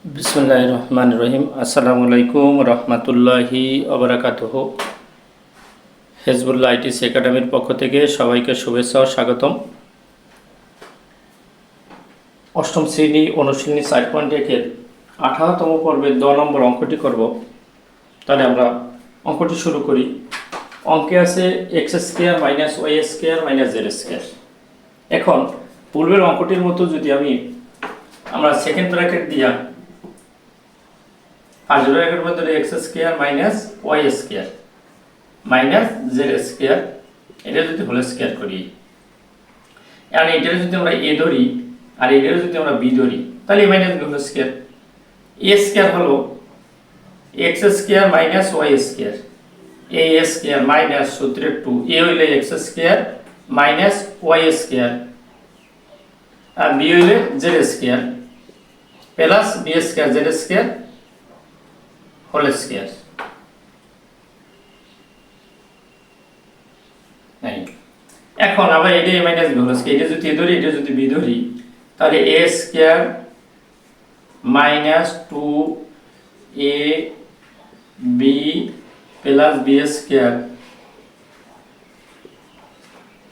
বিসমিল্লাহির রহমানির রহিম। আসসালামু আলাইকুম রহমতুল্লাহি ওবারাকাতুহ। হেজবুল্লাহ আইটিসি একাডেমির পক্ষ থেকে সবাইকে শুভেচ্ছা ও স্বাগতম। অষ্টম শ্রেণী অনুশীলনী 4.1-এর 18তম পর্বের 10 নম্বর অঙ্কটি করব। তাহলে আমরা অঙ্কটি শুরু করি। অঙ্কে আছে x square minus Y square minus z square. এখন পূর্বের অঙ্কটির মতো যদি আমরা সেকেন্ড ব্র্যাকেট দিয়া আর জোড়া ব্র্যাকেট মধ্যে x square minus Y square minus z square এটা যদি হোল স্কোয়ার করি, আর এটা যদি আমরা এ ধরি আর এটা যদি আমরা বি ধরি, তাহলে A minus B whole square. A square হলো X square minus Y square, A square minus সূত্রের 2, এ হইলে X square minus Y square আর বি হইলে Z square plus B square Z square whole square. এখন আবার এটা A minus B whole square, এটা যদি এ ধরি এটা যদি বি ধরি, তাহলে A square minus 2 A B plus B square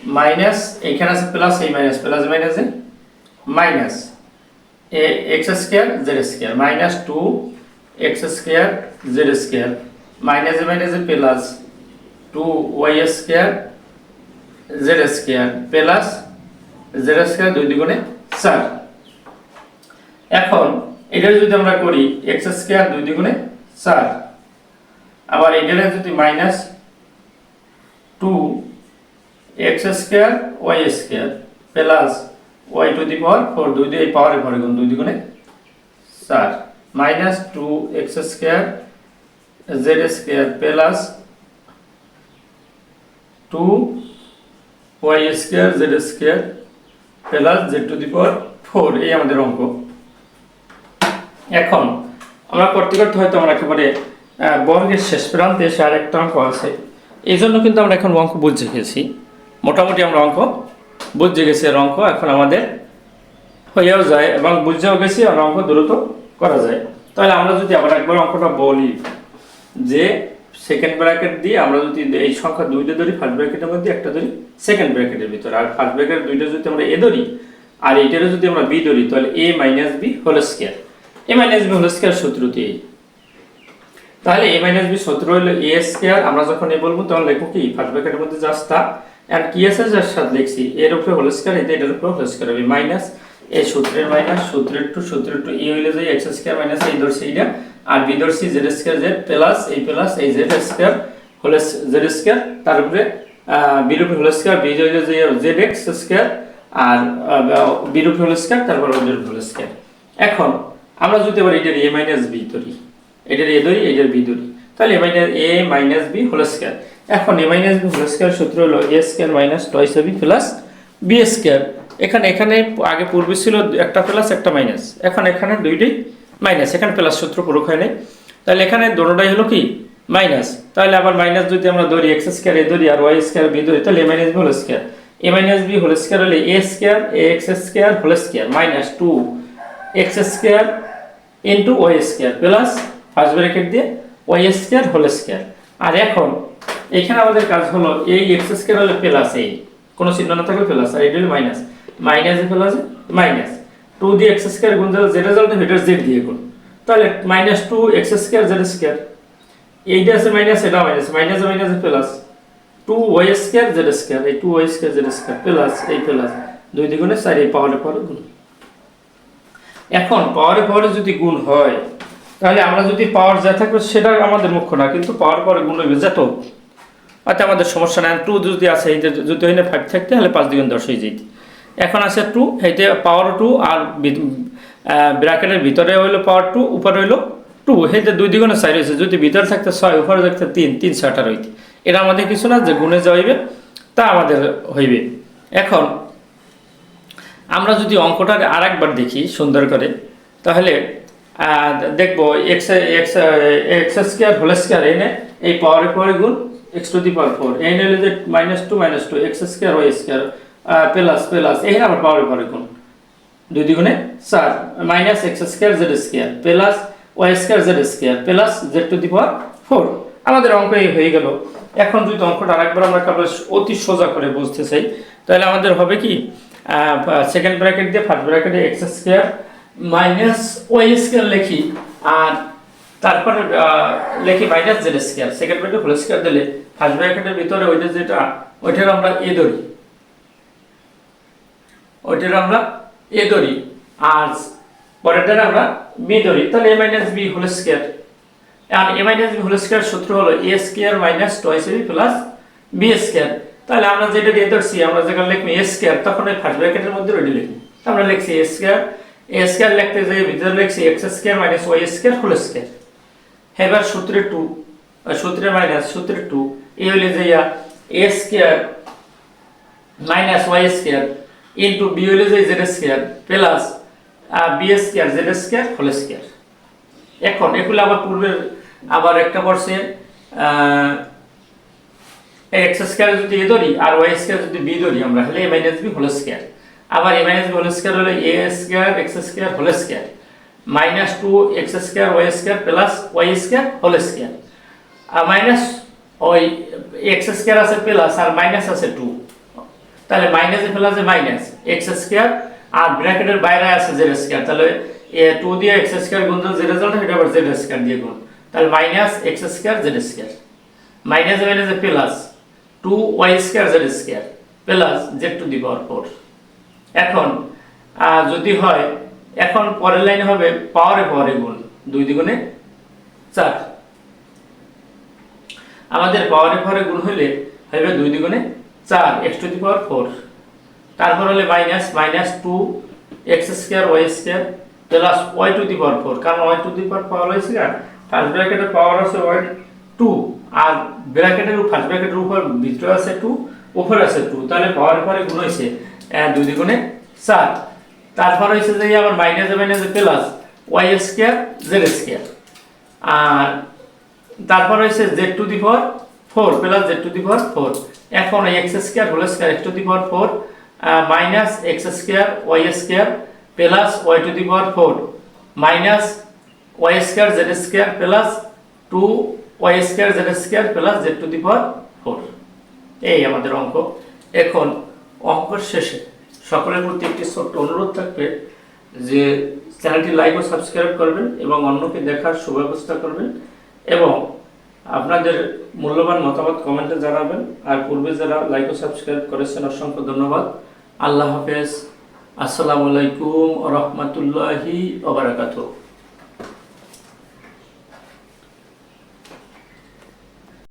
minus এখানে আছে প্লাস এই মাইনাস প্লাস মাইনাসে মাইনাস এ X square Z square minus 2 x square Z square মাইনাসে মাইনাসে plus 2 Y square Z square plus Z square 2 দুগুণে 4। এখন এটা যদি আমরা করি এক্স স্কোয়ার 2 দুগুণে 4, আবার এটা যদি minus 2 x square Y square plus Y to the power 4, 2 দিয়ে এই পাওয়ারে ঘরে গুণ 2 দুগুণে 4 minus 2 x square Z square plus 2 Y square Z square plus Z to the power 4, এই আমাদের অঙ্ক। এখন আমরা করতে করতে হয়তো আমরা একেবারে বর্গের শেষ প্রান্তে এসে আরেকটা অঙ্ক আছে, এই জন্য কিন্তু আমরা এখন অঙ্ক বুঝে গেছি, মোটামুটি আমরা অঙ্ক বুঝে গেছি। এর অঙ্ক এখন আমাদের হয়েও যায় এবং বুঝেও গেছি, আর অঙ্ক দ্রুত করা যায়। তাহলে আমরা যদি আবার একবার অঙ্কটা বলি যে সেকেন্ড ব্র্যাকেট দিয়ে আমরা যদি এই সংখ্যা 2টা ধরি ফার্স্ট ব্র্যাকেটের মধ্যে, একটা ধরি সেকেন্ড ব্র্যাকেটের ভিতরে, আর ফার্স্ট ব্র্যাকেট 2টা যদি আমরা এ ধরি আর এইটারও যদি আমরা বি ধরি, তাহলে A minus B whole square, A minus B whole square সূত্রটি এই। তাহলে এ মাইনাস বি সূত্র হলো এ স্কোয়ার, আমরা যখন এ বলবো তখন লিখবো কি ফার্স্ট ব্র্যাকেটের মধ্যে জাস্ট তা, আর কি আছে যার সাথে লিখছি এর উপরে হোল স্কোয়ার, এটার উপরে হোল স্কোয়ার হবে মাইনাস এই সূত্রের মাইনাস সূত্রের 2 এ হইলে যে এক্স স্কোয়ার মাইনাস এই ধরছি এইটা, আর বি ধরছি জেড স্কোয়ার জেড প্লাস এই z square whole z square, তার উপরে বির উপরে হোল স্কোয়ার, বি হইলে যে জেড এক্স স্কোয়ার আর বির উপরে হোল স্কোয়ার, তারপর ওদের হোল স্কোয়ার। এখন আমরা যদি আবার এটার এ মাইনাস বি ধরি, এটার এ ধরি এটার বি ধরি, তাহলে A minus B whole square. এখন A minus B whole square সূত্র হলো A square minus twice B plus B square. এখানে আগে পূর্বে ছিল একটা প্লাস একটা মাইনাস, এখন এখানে দুইটাই মাইনাস, এখানে প্লাস সূত্র প্রয়োগ হয় নাই, তাহলে এখানে দুটোটাই হলো কি মাইনাস। তাহলে আবার মাইনাস যদি আমরা ধরি এক্স স্কোয়ার এ ধরি আর ওয়াই স্কোয়ার বি ধরি, তাহলে A minus B whole square, A minus B whole square হলে এ স্কোয়ার এ X square whole square minus 2 x square into Y square plus first bracket দিয়ে ওয়াই স্কোয়ার হোল স্কোয়ার। আর এখন এখানে আমাদের কাজ হলো এই এক্স স্কোয়ার হলে প্লাস, এই কোনো চিহ্ন না থাকলে প্লাস, আর এটা হলো মাইনাস, মাইনাস প্লাস মাইনাস 2 দিয়ে এক্স স্কোয়ার গুণ দিলে যে রেজাল্ট হবে এটা জেড দিয়ে গুণ, তাহলে minus 2 x square Z square, এইটা আছে মাইনাস এটা minus, minus minus plus 2 Y square Z square, এই 2 Y square Z square plus এই প্লাস 2 দ্বিগুণে 4, এই পাওয়ারে পাওয়ারে গুণ। এখন পাওয়ারে পাওয়ারে যদি গুণ হয়, তাহলে আমরা যদি পাওয়ার যা থাকবে সেটা আমাদের মুখ্য না, কিন্তু পাওয়ার পরে গুণ হইবে যত, আচ্ছা আমাদের সমস্যা নাই। 2 যদি আছে এই যদি হয় না 5 থাকতে, তাহলে 5 দ্বিগুণ 10 হয়ে যেত। এখন আছে 2, এইতে পাওয়ার 2 আর ব্র্যাকেটের ভিতরে হইলো পাওয়ার 2, উপরে হইলো 2, এইতে 2 দ্বিগুণে 4 হয়েছে, যদি ভিতরে থাকতে 6 উপরে থাকতে 3, 3 6 হইতে, এটা আমাদের কিছু না, যে গুণে যা হইবে তা আমাদের হইবে। এখন আমরা যদি অঙ্কটা আরেকবার দেখি সুন্দর করে, তাহলে দেখবো এক্স স্কোয়ার হোল স্কোয়ার এনে এই পাওয়ারে পাওয়ারে গুণ এক্স টু দি পাওয়ার 4, এনে হলে যে -2 x square Y square plus plus এখানে আবার পাওয়ারে পাওয়ারে গুণ, 2 দ্বিগুণে 4 minus X square Z square plus Y square Z square plus Z to the power 4। আমাদের অঙ্ক এই হয়ে গেল। এখন যদি অঙ্কটা আরেকবার আমরা কেবল অতি সোজা করে বুঝতে চাই, তাহলে আমাদের হবে কি, সেকেন্ড ব্র্যাকেট দিয়ে ফার্স্ট ব্র্যাকেটে X square minus Y square লিখি, আর তারপরে লিখি মাইনাস জেড স্কয়ার। সেকেন্ড ব্র্যাকেটে হোল স্কয়ার দিলে ফার্স্ট ব্র্যাকেটের ভিতরে ওইটা যেটা ওইটার আমরা এ ধরি, ওইটার আমরা এ ধরি, আর পরেরটার আমরা বি ধরি, তাহলে A minus B whole square. আর A minus B whole square সূত্র হলো A square minus twice B plus B square. তাহলে আমরা যেটা দিয়ে ধরছি, আমরা যখন লিখবো এ স্কয়ার, তখন ওই ফার্স্ট ব্র্যাকেটের মধ্যে ওইটা লিখি। আমরা লিখছি এ স্কয়ার লিখতে যাই ভিতরে লিখছি x square minus Y square whole square. এবার সূত্রে 2, সূত্রে মাইনাস সূত্রে 2, এই হলে যে A square minus Y square into B হলে যে Z square plus B square Z square whole square. এখন এগুলো আবার পূর্বের আবার একটা পড়ছে, এক্স স্কয়ার যদি এ ধরি আর ওয়াই স্কয়ার যদি বি ধরি আমরা, হলে A minus B whole square. আবার A minus B whole square হলে A square X square whole square minus 2 X square Y square plus Y square whole square. আর মাইনাস ওই এক্স স্কয়ার আছে plus আর minus আছে 2, তাহলে মাইনাসে প্লাসে মাইনাস এক্স স্কয়ার, আর ব্র্যাকেটের বাইরে আছে জেড স্কয়ার, তাহলে 2 দিয়ে এক্স স্কয়ার গুণ যে রেজাল্ট এটা আবার জেড স্কয়ার দিয়ে গুণ, তাহলে minus X square Z square মাইনাসে মাইনাসে plus 2 Y square Z square plus Z to the power 4। এখন যদি হয়, এখন পরের লাইনে হবে পাওয়ারে পাওয়ারে গুণ, 2 দ্বিগুণে 4। আমাদের পাওয়ারে পাওয়ারে গুণ হলে হবে 2 দ্বিগুণে 4 এক্স টু দি পাওয়ার 4। তারপর হলে minus minus 2 X square Y square plus Y to the power 4, কারণ ওয়াই টু দি পাওয়ার পাওয়ার হয়েছে আর ফার্স্ট ব্র্যাকেটের পাওয়ার আছে ওয়াই 2, আর ব্র্যাকেটের ফার্স্ট ব্র্যাকেটের উপর ভিতরে আছে 2, উপরে আছে 2, তাহলে পাওয়ারে পাওয়ারে গুণ হয়েছে 2 দ্বিগুণে 4। তারপর হয়েছে যে আবার মাইনাসে মাইনাসে plus Y square Z square, আর তারপর হয়েছে Z to the power 4 plus Z to the power 4। এখন X square whole square X to the power 4 minus X square Y square plus Y to the power 4 minus Y square Z square plus 2 Y square Z square plus Z to the power 4। এই আমাদের অঙ্ক। এখন অঙ্কের শেষে সকলের প্রতি একটি ছোট্ট অনুরোধ থাকবে যে চ্যানেলটি লাইক ও সাবস্ক্রাইব করবেন এবং অন্যকে দেখার সুব্যবস্থা করবেন, এবং আপনাদের মূল্যবান মতামত কমেন্টে জানাবেন। আর পূর্বে যারা লাইক ও সাবস্ক্রাইব করেছেন অসংখ্য ধন্যবাদ। আল্লাহ হাফেজ। আসসালামু আলাইকুম ওয়া রাহমাতুল্লাহি ওয়া বারাকাতুহু।